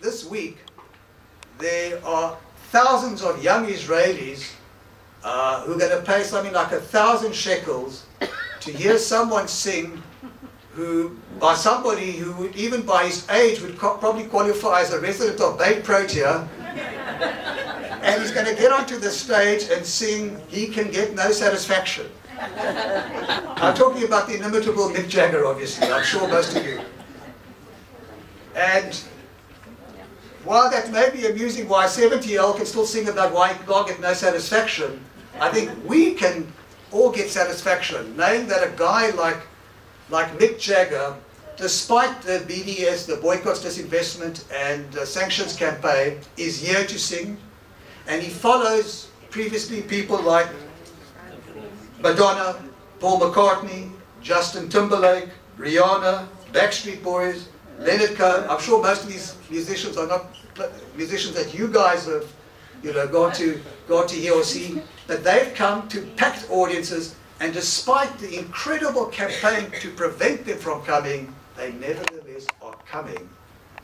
this week, there are thousands of young Israelis who are going to pay something like 1,000 shekels to hear someone sing by somebody who would, even by his age, would probably qualify as a resident of Beit Protea. And he's going to get onto the stage and sing He Can Get No Satisfaction. I'm talking about the inimitable Mick Jagger, obviously. I'm sure most of you. And while that may be amusing why a 70-year-old can still sing about why he can't get no satisfaction, I think we can all get satisfaction knowing that a guy like Mick Jagger, despite the BDS, the Boycotts, Disinvestment and Sanctions campaign, is here to sing. And he follows previously people like Madonna, Paul McCartney, Justin Timberlake, Rihanna, Backstreet Boys, Leonard Cohen. I'm sure most of these musicians are not musicians that you guys have, gone to hear or see, but they've come to packed audiences, and despite the incredible campaign to prevent them from coming, they nevertheless are coming.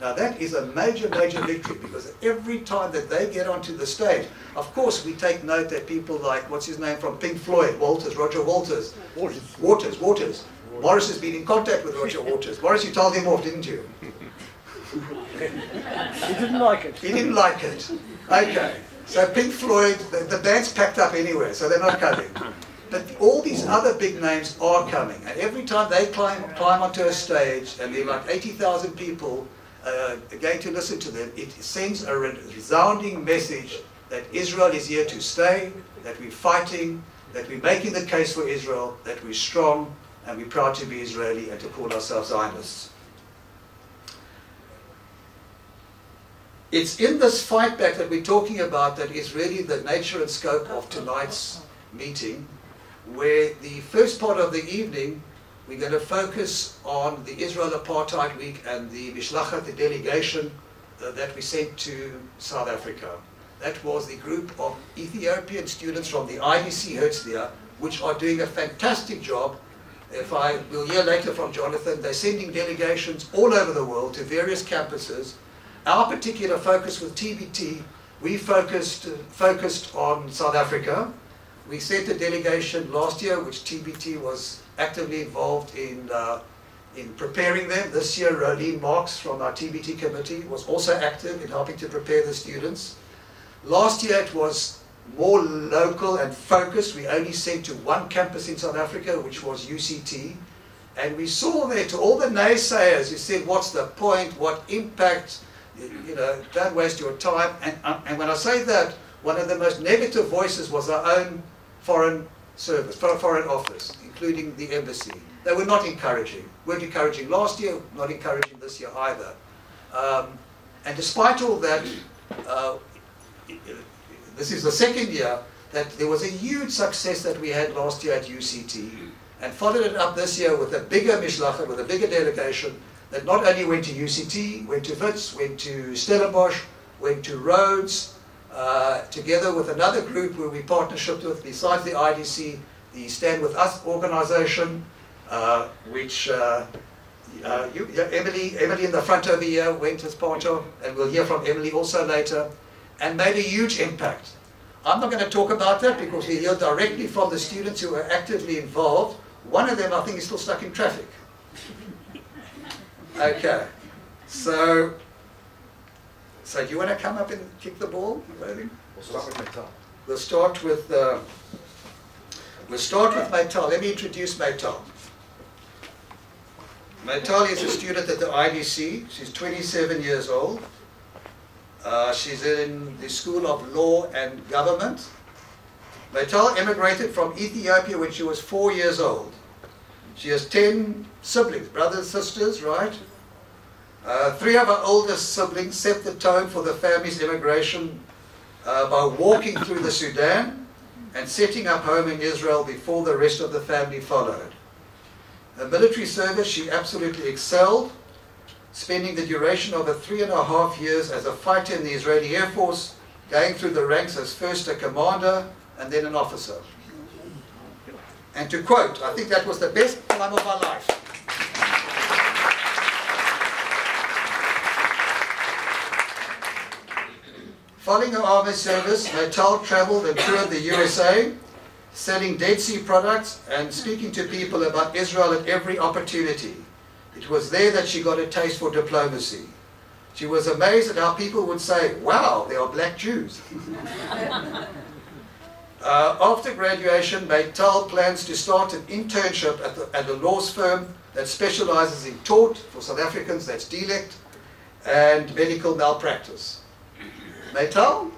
Now that is a major, major victory, because every time that they get onto the stage, of course we take note that people like, what's his name from Pink Floyd, Roger Waters. Morris has been in contact with Roger Waters. Morris, you told him off, didn't you? He didn't like it. He didn't like it. Okay. So Pink Floyd, the band's packed up anyway, so they're not coming. But all these other big names are coming. And every time they climb onto a stage, and there are like 80,000 people going to listen to them, it sends a resounding message that Israel is here to stay, that we're fighting, that we're making the case for Israel, that we're strong, and we're proud to be Israeli and to call ourselves Zionists. It's in this fight back that we're talking about that is really the nature and scope of tonight's meeting, where the first part of the evening we're going to focus on the Israel Apartheid Week and the Mishlachat, the delegation that we sent to South Africa. That was the group of Ethiopian students from the IDC Herzliya, which are doing a fantastic job. We'll hear later from Jonathan, they're sending delegations all over the world to various campuses. Our particular focus with TbT, we focused on South Africa. We sent a delegation last year, which TbT was actively involved in preparing them. This year, Rolene Marks from our TbT committee was also active in helping to prepare the students. Last year, it was more local and focused. We only sent to one campus in South Africa, which was UCT. And we saw there, to all the naysayers who said, what's the point, what impact, don't waste your time. And when I say that, one of the most negative voices was our own foreign service, foreign office, including the embassy. They were not encouraging. Weren't encouraging last year, not encouraging this year either. And despite all that, this is the second year that there was a huge success that we had last year at UCT, and followed it up this year with a bigger mishlachet, with a bigger delegation that not only went to UCT, went to Wits, went to Stellenbosch, went to Rhodes, together with another group where we partnership with, besides the IDC, the Stand With Us organization, which Emily in the front over here went as part of, and we'll hear from Emily also later, and made a huge impact. I'm not going to talk about that because we hear directly from the students who are actively involved. One of them, I think, is still stuck in traffic. Okay, so do you want to come up and kick the ball? We'll start with Meital. We'll start with Meital. Let me introduce Meital. Meital is a student at the IDC. She's 27 years old. She's in the School of Law and Government. Meital immigrated from Ethiopia when she was 4 years old. She has 10 siblings, brothers, sisters, right? 3 of her oldest siblings set the tone for the family's immigration by walking through the Sudan and setting up home in Israel before the rest of the family followed. Her military service, she absolutely excelled, spending the duration of her 3.5 years as a fighter in the Israeli Air Force, going through the ranks as first a commander and then an officer. And to quote, I think that was the best time of my life. Following her army service, Maytal traveled and toured the USA, selling Dead Sea products and speaking to people about Israel at every opportunity. It was there that she got a taste for diplomacy. She was amazed at how people would say, wow, they are black Jews. After graduation, Maytal plans to start an internship at a law firm that specializes in tort, for South Africans that's delect, and medical malpractice. Maytal,